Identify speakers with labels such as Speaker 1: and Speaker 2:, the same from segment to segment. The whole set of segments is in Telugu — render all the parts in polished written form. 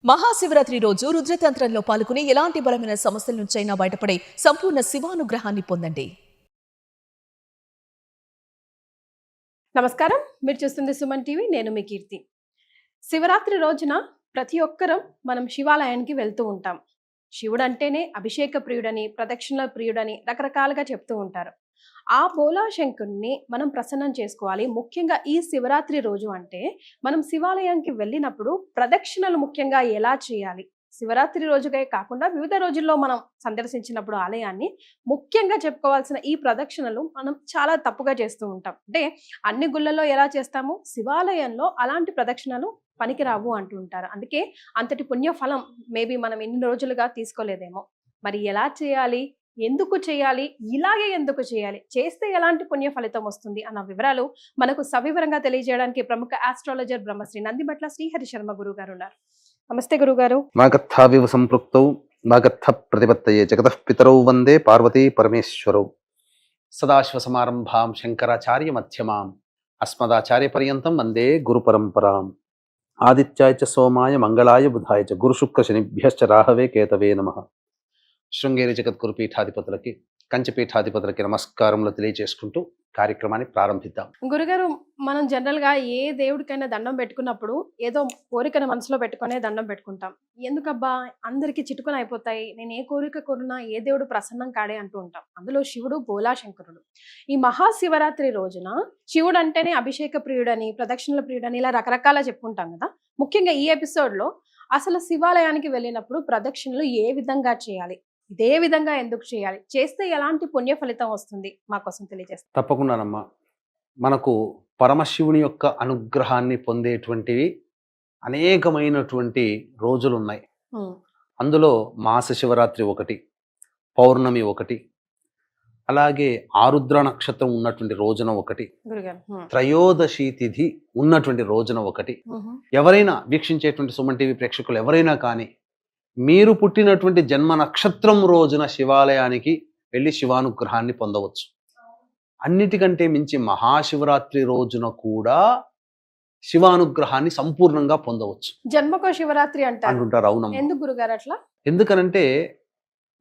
Speaker 1: మహాశివరాత్రి రోజు రుద్రతంత్రంలో పాల్గొని ఎలాంటి బలమైన సమస్యల నుంచైనా బయటపడే సంపూర్ణ శివానుగ్రహాన్ని పొందండి.
Speaker 2: నమస్కారం, మీరు చూస్తుంది సుమన్ టీవీ. నేను మీ కీర్తి. శివరాత్రి రోజున ప్రతి ఒక్కరం మనం శివాలయానికి వెళ్తూ ఉంటాం. శివుడు అంటేనే అభిషేక ప్రియుడని, ప్రదక్షిణల ప్రియుడని రకరకాలుగా చెప్తూ ఉంటారు. ఆ బోలా శంకరుణ్ణి మనం ప్రసన్నం చేసుకోవాలి. ముఖ్యంగా ఈ శివరాత్రి రోజు అంటే మనం శివాలయానికి వెళ్ళినప్పుడు ప్రదక్షిణలు ముఖ్యంగా ఎలా చేయాలి, శివరాత్రి రోజుకే కాకుండా వివిధ రోజుల్లో మనం సందర్శించినప్పుడు ఆలయాన్ని ముఖ్యంగా చెప్పుకోవాల్సిన ఈ ప్రదక్షిణలు మనం చాలా తప్పుగా చేస్తూ ఉంటాం. అంటే అన్ని గుళ్ళల్లో ఎలా చేస్తాము, శివాలయంలో అలాంటి ప్రదక్షిణలు పనికిరావు అంటూ ఉంటారు. అందుకే అంతటి పుణ్యఫలం మేబీ మనం ఎన్ని రోజులుగా తీసుకోలేదేమో. మరి ఎలా చేయాలి, ఎందుకు చేయాలి, ఇలాగే ఎందుకు చేయాలి, చేస్తే ఎలాంటి పుణ్య ఫలితం వస్తుంది అన్న వివరాలు మనకు సవివరంగా తెలియజేయడానికి ప్రముఖ ఆస్ట్రాలజర్ బ్రహ్మశ్రీ నందిబట్ల శ్రీహరి శర్మ గురువు గారు ఉన్నారు. నమస్తే గురుగారు.
Speaker 3: మాగత్థావివ సంపృక్తౌ మాగత్థ ప్రతిపత్తయే జగతః పితరౌ వందే పార్వతీ పరమేశ్వరౌ. సదాశివ సమారంభాం శంకరాచార్య మధ్యమాం అస్మదాచార్య పర్యంతం వందే గురు పరంపరాం. ఆదిత్యాయ చ సోమాయ మంగళాయ బుధాయ చ గురు శుక్ర శనిభ్యశ్చ రాహవే కేతవే నమః. శృంగేరి జగద్గురు పీఠాధిపతులకి, కంచపీఠాధిపతులకి నమస్కారములు తెలియజేసుకుంటూ కార్యక్రమాన్ని ప్రారంభిద్దాం.
Speaker 2: గురుగారు, మనం జనరల్ గా ఏ దేవుడికైనా దండం పెట్టుకున్నప్పుడు ఏదో కోరికను మనసులో పెట్టుకునే దండం పెట్టుకుంటాం. ఎందుకబ్బా అందరికి చిటుకుని అయిపోతాయి, నేను ఏ కోరిక కోరినా ఏ దేవుడు ప్రసన్నం కాడే అంటూ ఉంటాం. అందులో శివుడు బోలా శంకరుడు. ఈ మహాశివరాత్రి రోజున శివుడు అంటేనే అభిషేక ప్రియుడని, ప్రదక్షిణల ప్రియుడని ఇలా రకరకాల చెప్పుకుంటాం కదా. ముఖ్యంగా ఈ ఎపిసోడ్ లో అసలు శివాలయానికి వెళ్ళినప్పుడు ప్రదక్షిణలు ఏ విధంగా చేయాలి, ఇదే విధంగా ఎందుకు చేయాలి, చేస్తే ఎలాంటి పుణ్య ఫలితం వస్తుంది, మా కోసం తెలియజేస్తాం.
Speaker 3: తప్పకుండానమ్మా. మనకు పరమశివుని యొక్క అనుగ్రహాన్ని పొందేటువంటివి అనేకమైనటువంటి రోజులు ఉన్నాయి. అందులో మాస శివరాత్రి ఒకటి, పౌర్ణమి ఒకటి, అలాగే ఆరుద్ర నక్షత్రం ఉన్నటువంటి రోజున ఒకటి, త్రయోదశి తిథి ఉన్నటువంటి రోజున ఒకటి. ఎవరైనా వీక్షించేటువంటి సుమన్ టీవీ ప్రేక్షకులు ఎవరైనా కానీ మీరు పుట్టినటువంటి జన్మ నక్షత్రం రోజున శివాలయానికి వెళ్ళి శివానుగ్రహాన్ని పొందవచ్చు. అన్నిటికంటే మించి మహాశివరాత్రి రోజున కూడా శివానుగ్రహాన్ని సంపూర్ణంగా పొందవచ్చు.
Speaker 2: జన్మకో శివరాత్రి అంటారు.
Speaker 3: అవునమ్మా.
Speaker 2: ఎందుకు గురుగారు అట్లా?
Speaker 3: ఎందుకనంటే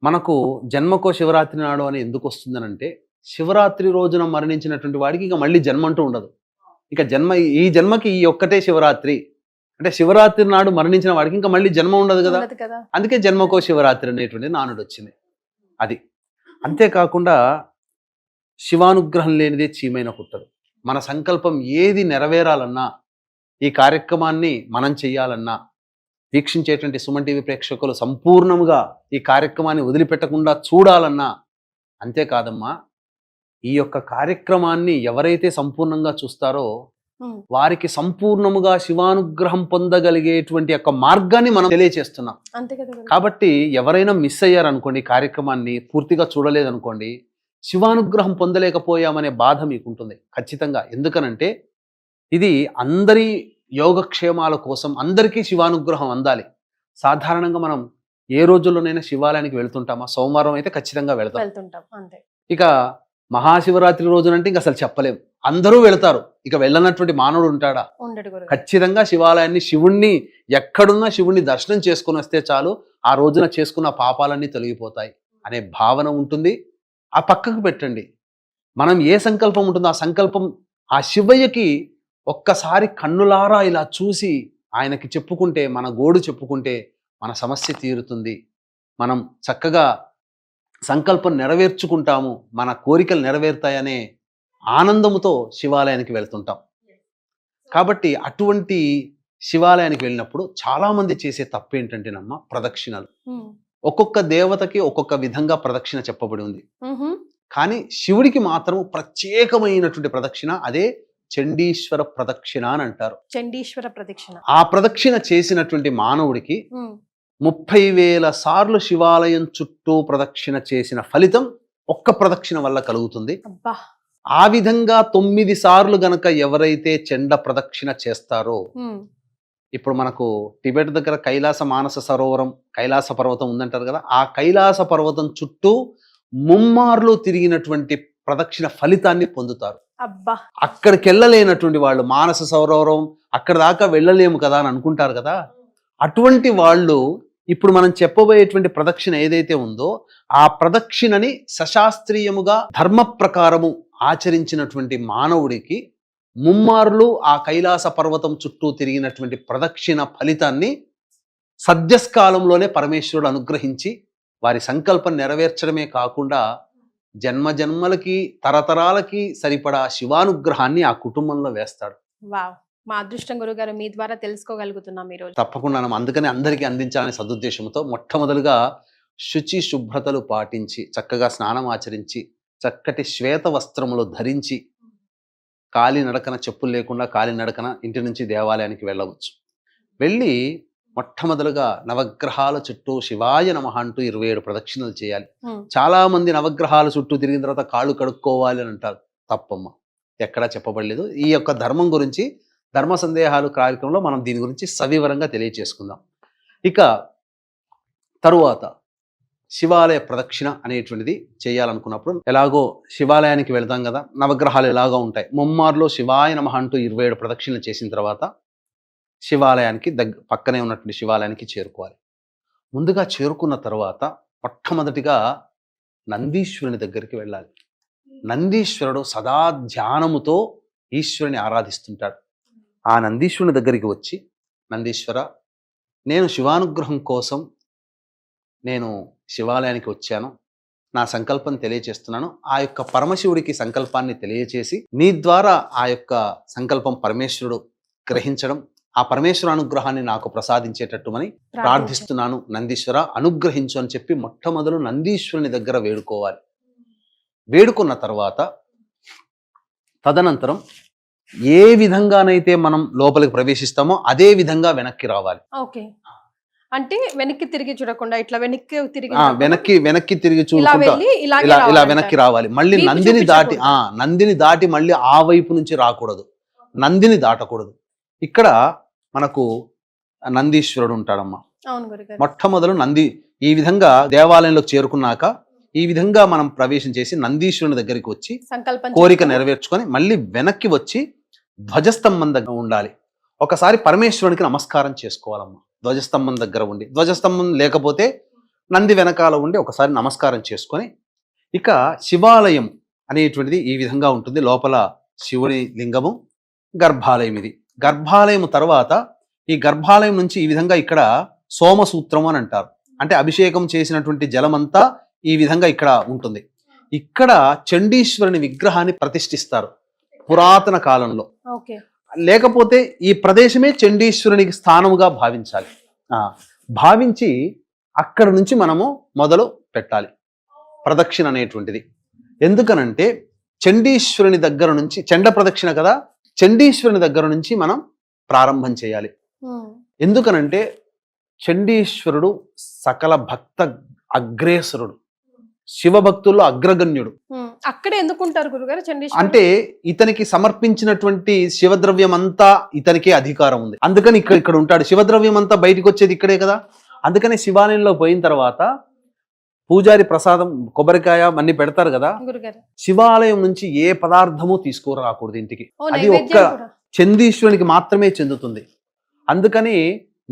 Speaker 3: మనకు జన్మకో శివరాత్రి నాడు అని ఎందుకు వస్తుందనంటే, శివరాత్రి రోజున మరణించినటువంటి వాడికి ఇక మళ్ళీ జన్మ అంటూ ఉండదు. ఇక ఈ జన్మకి ఈ ఒక్కటే శివరాత్రి. అంటే శివరాత్రి నాడు మరణించిన వాడికి ఇంకా మళ్ళీ జన్మ ఉండదు కదా. అందుకే జన్మకో శివరాత్రి అనేటువంటి నానుడు వచ్చింది. అది అంతేకాకుండా శివానుగ్రహం లేనిదే చీమైన పుట్టదు. మన సంకల్పం ఏది నెరవేరాలన్నా, ఈ కార్యక్రమాన్ని మనం చెయ్యాలన్నా, వీక్షించేటువంటి సుమన్ టీవీ ప్రేక్షకులు సంపూర్ణంగా ఈ కార్యక్రమాన్ని వదిలిపెట్టకుండా చూడాలన్నా, అంతేకాదమ్మా, ఈ యొక్క కార్యక్రమాన్ని ఎవరైతే సంపూర్ణంగా చూస్తారో వారికి సంపూర్ణముగా శివానుగ్రహం పొందగలిగేటువంటి యొక్క మార్గాన్ని మనం తెలియచేస్తున్నాం. కాబట్టి ఎవరైనా మిస్ అయ్యారనుకోండి, కార్యక్రమాన్ని పూర్తిగా చూడలేదనుకోండి, శివానుగ్రహం పొందలేకపోయామనే బాధ మీకుంటుంది ఖచ్చితంగా. ఎందుకనంటే ఇది అందరి యోగక్షేమాల కోసం, అందరికీ శివానుగ్రహం అందాలి. సాధారణంగా మనం ఏ రోజుల్లోనైనా శివాలయానికి వెళ్తుంటామా? సోమవారం అయితే ఖచ్చితంగా వెళ్తుంటాం. ఇక మహాశివరాత్రి రోజునంటే ఇంక అసలు చెప్పలేం, అందరూ వెళతారు. ఇక వెళ్ళనటువంటి మానవుడు ఉంటాడా? ఖచ్చితంగా శివాలయాన్ని, శివుణ్ణి ఎక్కడున్నా శివుణ్ణి దర్శనం చేసుకుని వస్తే చాలు, ఆ రోజున చేసుకున్న పాపాలన్నీ తొలగిపోతాయి అనే భావన ఉంటుంది. ఆ పక్కకు పెట్టండి. మనం ఏ సంకల్పం ఉంటుందో ఆ సంకల్పం ఆ శివయ్యకి ఒక్కసారి కన్నులారా ఇలా చూసి ఆయనకి చెప్పుకుంటే, మన గోడు చెప్పుకుంటే మన సమస్య తీరుతుంది. మనం చక్కగా సంకల్పం నెరవేర్చుకుంటాము, మన కోరికలు నెరవేరుతాయనే ఆనందముతో శివాలయానికి వెళ్తుంటాం. కాబట్టి అటువంటి శివాలయానికి వెళ్ళినప్పుడు చాలా మంది చేసే తప్పు ఏంటంటేనమ్మా, ప్రదక్షిణలు. ఒక్కొక్క దేవతకి ఒక్కొక్క విధంగా ప్రదక్షిణ చెప్పబడి ఉంది. కానీ శివుడికి మాత్రం ప్రత్యేకమైనటువంటి ప్రదక్షిణ, అదే చండీశ్వర ప్రదక్షిణ అని అంటారు.
Speaker 2: చండీశ్వర ప్రదక్షిణ. ఆ
Speaker 3: ప్రదక్షిణ చేసినటువంటి మానవుడికి 30,000 సార్లు శివాలయం చుట్టూ ప్రదక్షిణ చేసిన ఫలితం ఒక్క ప్రదక్షిణ వల్ల కలుగుతుంది. ఆ విధంగా 9 సార్లు గనక ఎవరైతే చండ ప్రదక్షిణ చేస్తారో, ఇప్పుడు మనకు టిబెట్ దగ్గర కైలాస మానస సరోవరం, కైలాస పర్వతం ఉందంటారు కదా, ఆ కైలాస పర్వతం చుట్టూ ముమ్మార్లు తిరిగినటువంటి ప్రదక్షిణ ఫలితాన్ని పొందుతారు. అక్కడికి వెళ్ళలేనటువంటి వాళ్ళు మానస సరోవరం అక్కడ దాకా వెళ్ళలేము కదా అని అనుకుంటారు కదా, అటువంటి వాళ్ళు ఇప్పుడు మనం చెప్పబోయేటువంటి ప్రదక్షిణ ఏదైతే ఉందో ఆ ప్రదక్షిణని సశాస్త్రీయముగా ధర్మ ప్రకారము ఆచరించినటువంటి మానవుడికి ముమ్మార్లు ఆ కైలాస పర్వతం చుట్టూ తిరిగినటువంటి ప్రదక్షిణ ఫలితాన్ని సద్యస్కాలంలోనే పరమేశ్వరుడు అనుగ్రహించి వారి సంకల్పం నెరవేర్చడమే కాకుండా జన్మజన్మలకి తరతరాలకి సరిపడా శివానుగ్రహాన్ని ఆ కుటుంబంలో వేస్తాడు.
Speaker 2: వావ్, మా అదృష్టం గురుగారు, మీ ద్వారా తెలుసుకోగలుగుతున్నాం ఈరోజు.
Speaker 3: తప్పకుండా అందుకని అందరికీ అందించాలనే సదుద్దేశంతో మొట్టమొదలుగా శుచి శుభ్రతలు పాటించి చక్కగా స్నానం ఆచరించి చక్కటి శ్వేత వస్త్రములు ధరించి కాలి నడకన చెప్పులు లేకుండా కాలి నడకన ఇంటి నుంచి దేవాలయానికి వెళ్ళవచ్చు. వెళ్ళి మొట్టమొదలుగా నవగ్రహాల చుట్టూ శివాయ నమః అంటూ 27 ప్రదక్షిణలు చేయాలి. చాలా మంది నవగ్రహాల చుట్టూ తిరిగిన తర్వాత కాళ్ళు కడుక్కోవాలి అని అంటారు. తప్పమ్మ, ఎక్కడా చెప్పబడలేదు. ఈ యొక్క ధర్మం గురించి ధర్మ సందేహాలు కార్యక్రమంలో మనం దీని గురించి సవివరంగా తెలియచేసుకుందాం. ఇక తరువాత శివాలయ ప్రదక్షిణ అనేటువంటిది చేయాలనుకున్నప్పుడు ఎలాగో శివాలయానికి వెళ్తాం కదా, నవగ్రహాలు ఎలాగో ఉంటాయి. ముమ్మార్లో శివాయ నమః అంటూ 27 ప్రదక్షిణలు చేసిన తర్వాత శివాలయానికి పక్కనే ఉన్నటువంటి శివాలయానికి చేరుకోవాలి. ముందుగా చేరుకున్న తర్వాత మొట్టమొదటిగా నందీశ్వరుని దగ్గరికి వెళ్ళాలి. నందీశ్వరుడు సదా ధ్యానముతో ఈశ్వరుని ఆరాధిస్తుంటాడు. ఆ నందీశ్వరుని దగ్గరికి వచ్చి, నందీశ్వర, నేను శివానుగ్రహం కోసం నేను శివాలయానికి వచ్చాను, నా సంకల్పం తెలియచేస్తున్నాను. ఆ యొక్క పరమశివుడికి సంకల్పాన్ని తెలియచేసి నీ ద్వారా ఆ యొక్క సంకల్పం పరమేశ్వరుడు గ్రహించడం, ఆ పరమేశ్వర అనుగ్రహాన్ని నాకు ప్రసాదించేటట్టుమని ప్రార్థిస్తున్నాను. నందీశ్వర అనుగ్రహించు అని చెప్పి మొట్టమొదలు నందీశ్వరుని దగ్గర వేడుకోవాలి. వేడుకున్న తర్వాత తదనంతరం ఏ విధంగానైతే మనం లోపలికి ప్రవేశిస్తామో అదే విధంగా వెనక్కి రావాలి.
Speaker 2: ఓకే, అంటే వెనక్కి తిరిగి చూడకుండా ఇట్లా
Speaker 3: వెనక్కి తిరిగి చూడకుండా ఇలా వెనక్కి రావాలి. మళ్ళీ నందిని దాటి మళ్ళీ ఆ వైపు నుంచి రాకూడదు, నందిని దాటకూడదు. ఇక్కడ మనకు నందీశ్వరుడు ఉంటాడమ్మా. మొట్టమొదలు నంది ఈ విధంగా దేవాలయంలోకి చేరుకున్నాక ఈ విధంగా మనం ప్రవేశం చేసి నందీశ్వరుని దగ్గరికి వచ్చి కోరిక నెరవేర్చుకొని మళ్ళీ వెనక్కి వచ్చి ధ్వజస్తంభం దగ్గర ఉండాలి. ఒకసారి పరమేశ్వరునికి నమస్కారం చేసుకోవాలమ్మా. ధ్వజస్తంభం దగ్గర ఉండి, ధ్వజస్తంభం లేకపోతే నంది వెనకాల ఉండి ఒకసారి నమస్కారం చేసుకొని, ఇక శివాలయం అనేటువంటిది ఈ విధంగా ఉంటుంది. లోపల శివుని లింగము, గర్భాలయం. ఇది గర్భాలయం తర్వాత ఈ గర్భాలయం నుంచి ఈ విధంగా ఇక్కడ సోమసూత్రం అని అంటారు. అంటే అభిషేకం చేసినటువంటి జలమంతా ఈ విధంగా ఇక్కడ ఉంటుంది. ఇక్కడ చండీశ్వరుని విగ్రహాన్ని ప్రతిష్ఠిస్తారు పురాతన కాలంలో. లేకపోతే ఈ ప్రదేశమే చండీశ్వరునికి స్థానముగా భావించాలి. భావించి అక్కడ నుంచి మనము మొదలు పెట్టాలి ప్రదక్షిణ అనేటువంటిది. ఎందుకనంటే చండీశ్వరుని దగ్గర నుంచి, చండ ప్రదక్షిణ కదా, చండీశ్వరుని దగ్గర నుంచి మనం ప్రారంభం చేయాలి. ఎందుకనంటే చండీశ్వరుడు సకల భక్త అగ్రేసరుడు, శివభక్తుల్లో అగ్రగణ్యుడు.
Speaker 2: అక్కడే ఎందుకుంటారు గురుగారు చండీశ్వరుడు?
Speaker 3: అంటే ఇతనికి సమర్పించినటువంటి శివద్రవ్యం అంతా ఇతనికే అధికారం ఉంది. అందుకని ఇక్కడ ఉంటాడు. శివద్రవ్యం అంతా బయటకు వచ్చేది ఇక్కడే కదా. అందుకని శివాలయంలో పోయిన తర్వాత పూజారి ప్రసాదం కొబ్బరికాయ అన్ని పెడతారు కదా, శివాలయం నుంచి ఏ పదార్థము తీసుకురాకూడదు ఇంటికి. అది ఒక్క చండీశ్వరునికి మాత్రమే చెందుతుంది. అందుకని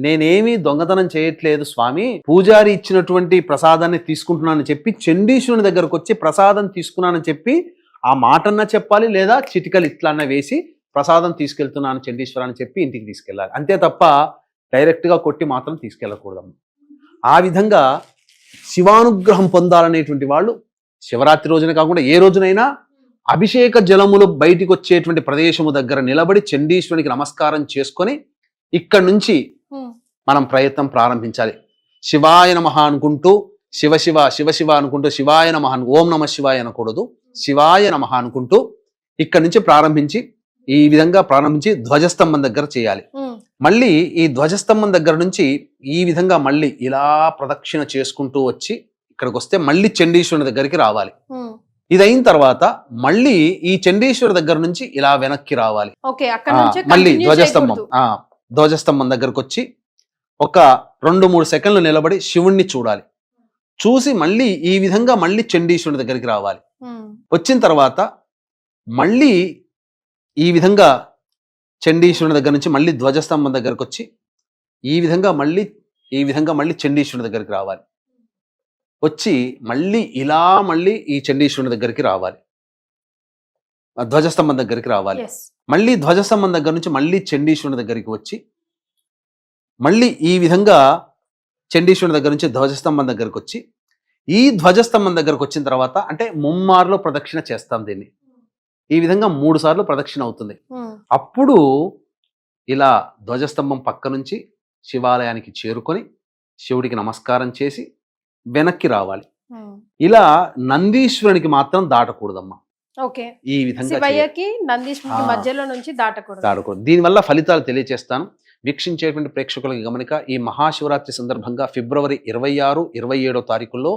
Speaker 3: నేనేమీ దొంగతనం చేయట్లేదు స్వామి, పూజారి ఇచ్చినటువంటి ప్రసాదాన్ని తీసుకుంటున్నానని చెప్పి చండీశ్వరుని దగ్గరకు వచ్చి ప్రసాదం తీసుకున్నానని చెప్పి ఆ మాటన్నా చెప్పాలి, లేదా చిటికలు ఇట్లన్నా వేసి ప్రసాదం తీసుకెళ్తున్నాను చండీశ్వర అని చెప్పి ఇంటికి తీసుకెళ్ళాలి. అంతే తప్ప డైరెక్ట్గా కొట్టి మాత్రం తీసుకెళ్ళకూడదు. ఆ విధంగా శివానుగ్రహం పొందాలనేటువంటి వాళ్ళు శివరాత్రి రోజున కాకుండా ఏ రోజునైనా అభిషేక జలములు బయటికి వచ్చేటువంటి ప్రదేశము దగ్గర నిలబడి చండీశ్వరునికి నమస్కారం చేసుకొని ఇక్కడి నుంచి మనం ప్రయత్నం ప్రారంభించాలి. శివాయ నమః అనుకుంటూ శివ శివ శివ శివ అనుకుంటూ శివాయ నమః, ఓం నమః శివాయ అనకూడదు, శివాయ నమః అనుకుంటూ ఇక్కడి నుంచి ప్రారంభించి ఈ విధంగా ప్రారంభించి ధ్వజస్తంభం దగ్గర చేయాలి. మళ్ళీ ఈ ధ్వజస్తంభం దగ్గర నుంచి ఈ విధంగా మళ్ళీ ఇలా ప్రదక్షిణ చేసుకుంటూ వచ్చి ఇక్కడికి వస్తే మళ్ళీ చండీశ్వరుని దగ్గరికి రావాలి. ఇది అయిన తర్వాత మళ్ళీ ఈ చండీశ్వరు దగ్గర నుంచి ఇలా వెనక్కి రావాలి. మళ్ళీ ధ్వజస్తంభం దగ్గరకు వచ్చి ఒక 2-3 సెకండ్లు నిలబడి శివుణ్ణి చూడాలి. చూసి మళ్ళీ ఈ విధంగా మళ్ళీ చండీశ్వరుని దగ్గరికి రావాలి. వచ్చిన తర్వాత మళ్ళీ ఈ విధంగా చండీశ్వరుని దగ్గర నుంచి మళ్ళీ ధ్వజస్తంభం దగ్గరకు వచ్చి ఈ విధంగా మళ్ళీ చండీశ్వరుని దగ్గరికి రావాలి. వచ్చి మళ్ళీ ఈ చండీశ్వరుని దగ్గరికి రావాలి, ధ్వజస్తంభం దగ్గరికి రావాలి.
Speaker 2: ఎస్.
Speaker 3: మళ్ళీ ధ్వజస్తంభం దగ్గర నుంచి మళ్ళీ చండీశ్వరుని దగ్గరికి వచ్చి మళ్ళీ ఈ విధంగా చండీశ్వరుని దగ్గర నుంచి ధ్వజస్తంభం దగ్గరికి వచ్చి ఈ ధ్వజస్తంభం దగ్గరకు వచ్చిన తర్వాత అంటే ముమ్మార్లు ప్రదక్షిణ చేస్తాం దీన్ని. ఈ విధంగా 3 సార్లు ప్రదక్షిణ అవుతుంది. అప్పుడు ఇలా ధ్వజస్తంభం పక్క నుంచి శివాలయానికి చేరుకొని శివుడికి నమస్కారం చేసి వెనక్కి రావాలి. ఇలా నందీశ్వరునికి మాత్రం దాటకూడదమ్మా.
Speaker 2: ఓకే.
Speaker 3: ఈ విధంగా
Speaker 2: శివయ్యకి నందీశ్వరునికి మధ్యలో నుంచి దాటకూడదు.
Speaker 3: దీనివల్ల ఫలితాలు తెలియజేస్తాను. వీక్షించేటువంటి ప్రేక్షకులకి గమనిక, ఈ మహాశివరాత్రి సందర్భంగా ఫిబ్రవరి 26, 27 తారీఖుల్లో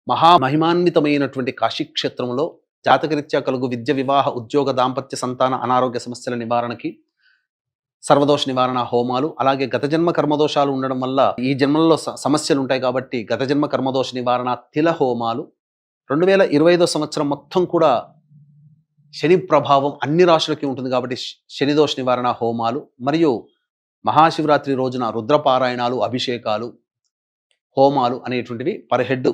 Speaker 3: మహామహిమాన్వితమైనటువంటి కాశీక్షేత్రంలో జాతకరీత్యా కలుగు విద్య, వివాహ, ఉద్యోగ, దాంపత్య, సంతాన, అనారోగ్య సమస్యల నివారణకి సర్వదోష నివారణ హోమాలు, అలాగే గత జన్మ కర్మదోషాలు ఉండడం వల్ల ఈ జన్మల్లో సమస్యలు ఉంటాయి కాబట్టి గత జన్మ కర్మదోష నివారణ తిల హోమాలు, 2025 సంవత్సరం మొత్తం కూడా శని ప్రభావం అన్ని రాశులకి ఉంటుంది కాబట్టి శనిదోష నివారణ హోమాలు, మరియు మహాశివరాత్రి రోజున రుద్రపారాయణాలు, అభిషేకాలు, హోమాలు అనేటువంటివి పర్ హెడ్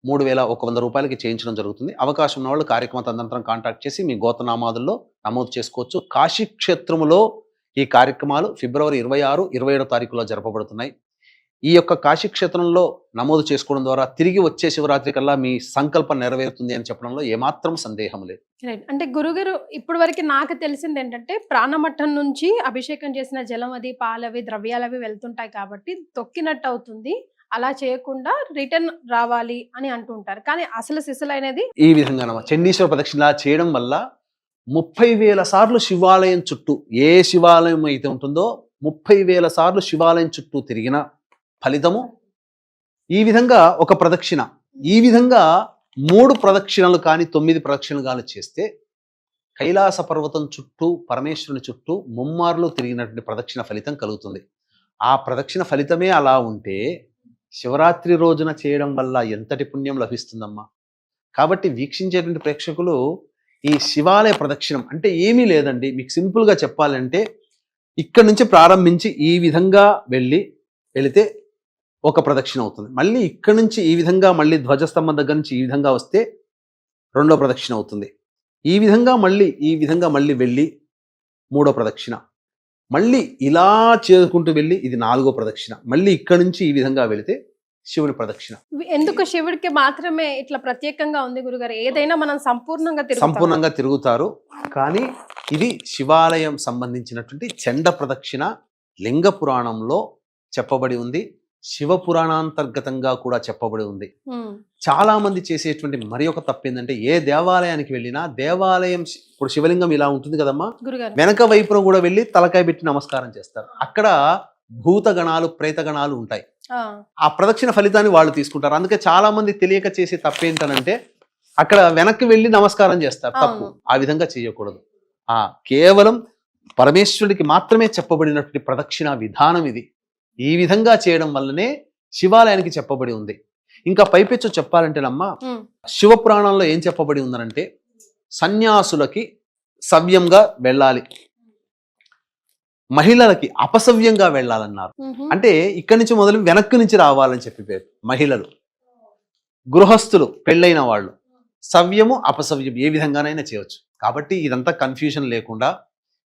Speaker 3: 3,100 రూపాయలకి చేయించడం జరుగుతుంది. అవకాశం ఉన్న వాళ్ళు కార్యక్రమ తదనంతరం కాంటాక్ట్ చేసి మీ గోత్రనామాదుల్లో నమోదు చేసుకోవచ్చు. కాశీక్షేత్రములో ఈ కార్యక్రమాలు ఫిబ్రవరి 26, 27 తారీఖులో జరపబడుతున్నాయి. ఈ యొక్క కాశీక్షేత్రంలో నమోదు చేసుకోవడం ద్వారా తిరిగి వచ్చే శివరాత్రి కల్లా మీ సంకల్పం నెరవేరుతుంది అని చెప్పడంలో ఏమాత్రం సందేహం లేదు.
Speaker 2: అంటే గురుగారు ఇప్పటి వరకు నాకు తెలిసింది ఏంటంటే ప్రాణమట్టం నుంచి అభిషేకం చేసిన జలం అది, పాలవి, ద్రవ్యాలవి వెళ్తుంటాయి కాబట్టి తొక్కినట్టు అవుతుంది. అలా చేయకుండా రిటర్న్ రావాలి అని అంటుంటారు. కానీ అసలు సిసలైనది
Speaker 3: ఈ విధంగా చండీశ్వర ప్రదక్షిణ చేయడం వల్ల 30,000 సార్లు శివాలయం చుట్టూ, ఏ శివాలయం అయితే ఉంటుందో 30,000 సార్లు శివాలయం చుట్టూ తిరిగిన ఫలితము. ఈ విధంగా ఒక ప్రదక్షిణ, ఈ విధంగా 3 ప్రదక్షిణలు కానీ 9 ప్రదక్షిణలు కానీ చేస్తే కైలాస పర్వతం చుట్టూ, పరమేశ్వరుని చుట్టూ ముమ్మార్లు తిరిగినటువంటి ప్రదక్షిణ ఫలితం కలుగుతుంది. ఆ ప్రదక్షిణ ఫలితమే అలా ఉంటే శివరాత్రి రోజున చేయడం వల్ల ఎంతటి పుణ్యం లభిస్తుందమ్మా. కాబట్టి వీక్షించేటువంటి ప్రేక్షకులు ఈ శివాలయ ప్రదక్షిణం అంటే ఏమీ లేదండి, మీకు సింపుల్గా చెప్పాలంటే ఇక్కడి నుంచి ప్రారంభించి ఈ విధంగా వెళితే ఒక ప్రదక్షిణ అవుతుంది. మళ్ళీ ఇక్కడి నుంచి ఈ విధంగా మళ్ళీ ధ్వజస్తంభం దగ్గర నుంచి ఈ విధంగా వస్తే 2వ ప్రదక్షిణ అవుతుంది. ఈ విధంగా మళ్ళీ వెళ్ళి 3వ ప్రదక్షిణ, మళ్ళీ ఇలా చేరుకుంటూ వెళ్ళి ఇది 4వ ప్రదక్షిణ, మళ్ళీ ఇక్కడి నుంచి ఈ విధంగా వెళితే శివుని ప్రదక్షిణ.
Speaker 2: ఎందుకు శివుడికి మాత్రమే ఇట్లా ప్రత్యేకంగా ఉంది గురుగారు? ఏదైనా మనం సంపూర్ణంగా
Speaker 3: తిరుగుతారు. కానీ ఇది శివాలయం సంబంధించినటువంటి చండ ప్రదక్షిణ లింగ పురాణంలో చెప్పబడి ఉంది, శివ పురాణాంతర్గతంగా కూడా చెప్పబడి ఉంది. చాలా మంది చేసేటువంటి మరి ఒక తప్పు ఏంటంటే, ఏ దేవాలయానికి వెళ్ళినా దేవాలయం ఇప్పుడు శివలింగం ఇలా ఉంటుంది కదమ్మా, వెనక వైపున కూడా వెళ్ళి తలకాయ పెట్టి నమస్కారం చేస్తారు. అక్కడ భూతగణాలు, ప్రేతగణాలు ఉంటాయి. ఆ ప్రదక్షిణ ఫలితాన్ని వాళ్ళు తీసుకుంటారు. అందుకే చాలా మంది తెలియక చేసే తప్పేంటనంటే అక్కడ వెనక్కి వెళ్ళి నమస్కారం చేస్తారు. తప్పు, ఆ విధంగా చేయకూడదు. కేవలం పరమేశ్వరుడికి మాత్రమే చెప్పబడినటువంటి ప్రదక్షిణ విధానం ఇది. ఈ విధంగా చేయడం వల్లనే శివాలయానికి చెప్పబడి ఉంది. ఇంకా పైపెచ్చు చెప్పాలంటేనమ్మా, శివపురాణంలో ఏం చెప్పబడి ఉందనంటే సన్యాసులకి సవ్యంగా వెళ్ళాలి, మహిళలకి అపసవ్యంగా వెళ్ళాలన్నారు. అంటే ఇక్కడి నుంచి మొదలు వెనక్కి నుంచి రావాలని చెప్పి పేరు. మహిళలు, గృహస్థులు, పెళ్ళైన వాళ్ళు సవ్యము అపసవ్యం ఏ విధంగానైనా చేయవచ్చు. కాబట్టి ఇదంతా కన్ఫ్యూజన్ లేకుండా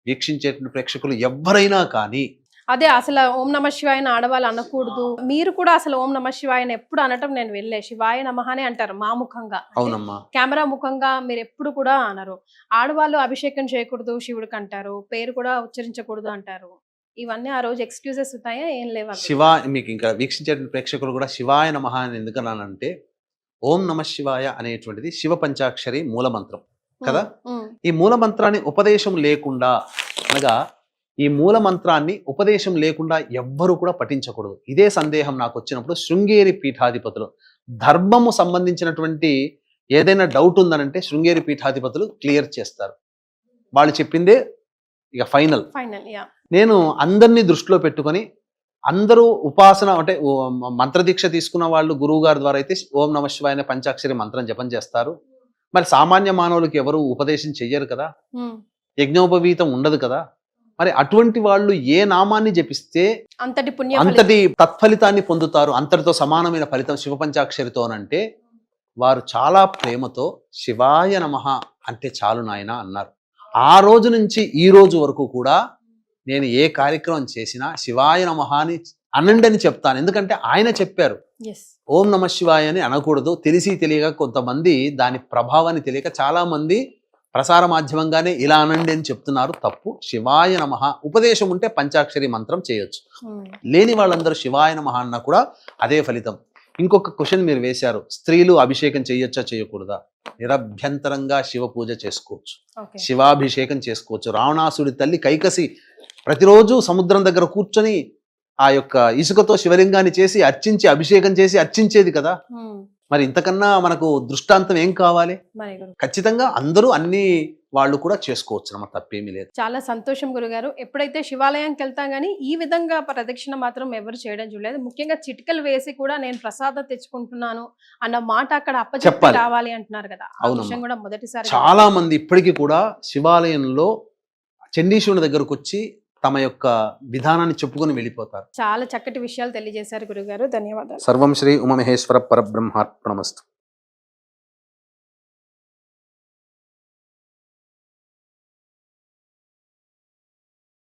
Speaker 3: వీక్షించేటువంటి ప్రేక్షకులు ఎవరైనా కానీ
Speaker 2: అదే అసలు ఓం నమ శివాయన ఆడవాళ్ళు అనకూడదు. మీరు కూడా అసలు ఓం నమ శివాయన ఎప్పుడు అనటం నేను వెళ్ళే శివాయ నమఃనే అంటారు మా ముఖంగా.
Speaker 3: అవునమ్మా,
Speaker 2: కెమెరా ముఖంగా మీరు ఎప్పుడు కూడా అనరు. ఆడవాళ్ళు అభిషేకం చేయకూడదు శివుడికి అంటారు, పేరు కూడా ఉచ్చరించకూడదు అంటారు. ఇవన్నీ ఆ రోజు ఎక్స్క్యూజెస్ ఉంటాయా? ఏం లేవా?
Speaker 3: మీకు ఇంకా వీక్షించే ప్రేక్షకులు కూడా శివాయ నమః అని ఎందుకన్నానంటే, ఓం నమ శివాయ అనేటువంటిది శివ పంచాక్షరి మూలమంత్రం కదా. ఈ మూలమంత్రాన్ని ఉపదేశం లేకుండా, అనగా ఈ మూల మంత్రాన్ని ఉపదేశం లేకుండా ఎవ్వరూ కూడా పఠించకూడదు. ఇదే సందేహం నాకు వచ్చినప్పుడు శృంగేరి పీఠాధిపతులు, ధర్మము సంబంధించినటువంటి ఏదైనా డౌట్ ఉందనంటే శృంగేరి పీఠాధిపతులు క్లియర్ చేస్తారు. వాళ్ళు చెప్పిందే ఇక ఫైనల్. నేను అందరినీ దృష్టిలో పెట్టుకొని, అందరూ ఉపాసన అంటే మంత్రదీక్ష తీసుకున్న వాళ్ళు గురువు గారి ద్వారా అయితే ఓం నమ శివాయ అనే పంచాక్షరి మంత్రం జపం చేస్తారు. మరి సామాన్య మానవులకి ఎవరు ఉపదేశం చెయ్యరు కదా, యజ్ఞోపవీతం ఉండదు కదా. మరి అటువంటి వాళ్ళు ఏ నామాన్ని జపిస్తే
Speaker 2: అంతటి పుణ్య ఫలితం.
Speaker 3: అంతటి తత్ఫలితాన్ని పొందుతారు, అంతటితో సమానమైన ఫలితం శివ పంచాక్షరితో అంటే వారు చాలా ప్రేమతో శివాయ నమః అంటే చాలు నాయన అన్నారు. ఆ రోజు నుంచి ఈ రోజు వరకు కూడా నేను ఏ కార్యక్రమం చేసినా శివాయ నమః అని అనండి అని చెప్తాను. ఎందుకంటే ఆయన చెప్పారు.
Speaker 2: Yes.
Speaker 3: ఓం నమ శివాయ అని అనకూడదు. తెలిసి తెలియక కొంతమంది దాని ప్రభావాన్ని తెలియక చాలా మంది ప్రసార మాధ్యమంగానే ఇలా అనండి అని చెప్తున్నారు. తప్పు. శివాయ నమః ఉపదేశం ఉంటే పంచాక్షరి మంత్రం చేయొచ్చు. లేని వాళ్ళందరూ శివాయ నమః అన్నా కూడా అదే ఫలితం. ఇంకొక క్వశ్చన్ మీరు వేశారు, స్త్రీలు అభిషేకం చేయొచ్చా చేయకూడదా? నిరభ్యంతరంగా శివ పూజ చేసుకోవచ్చు,
Speaker 2: Okay.
Speaker 3: శివాభిషేకం చేసుకోవచ్చు. రావణాసుడి తల్లి కైకసి ప్రతిరోజు సముద్రం దగ్గర కూర్చొని ఆ యొక్క ఇసుకతో శివలింగాన్ని చేసి అర్చించి అభిషేకం చేసి అర్చించేది కదా. మరి ఇంతకన్నా మనకు దృష్టాంతం ఏం కావాలి?
Speaker 2: మరి గురు
Speaker 3: ఖచ్చితంగా అందరూ అన్ని వాళ్ళు కూడా చేసుకోవచ్చు అన్నమాట, తప్పేమీ లేదు.
Speaker 2: చాలా సంతోషం గురుగారు. ఎప్పుడైతే శివాలయానికి వెళ్తాం కానీ ఈ విధంగా ప్రదక్షిణ మాత్రం ఎవరు చేయడం చూడలేదు. ముఖ్యంగా చిటికలు వేసి కూడా నేను ప్రసాదం తెచ్చుకుంటున్నాను అన్న మాట అక్కడ అప్పచెప్పి
Speaker 3: చెప్పాలి.
Speaker 2: రావాలి అంటున్నారు కదా. ఆ
Speaker 3: అవునమ్మా.
Speaker 2: విషయం కూడా మొదటిసారి
Speaker 3: చాలా మంది ఇప్పటికీ కూడా శివాలయంలో చండీశ్వరుని దగ్గరకు వచ్చి తమ యొక్క విధానాన్ని చెప్పుకొని వెళ్ళిపోతారు.
Speaker 2: చాలా చక్కటి విషయాలు తెలియజేశారు గురుగారు. ధన్యవాదాలు.
Speaker 3: సర్వం శ్రీ ఉమామహేశ్వర పరబ్రహ్మార్పణమస్తు.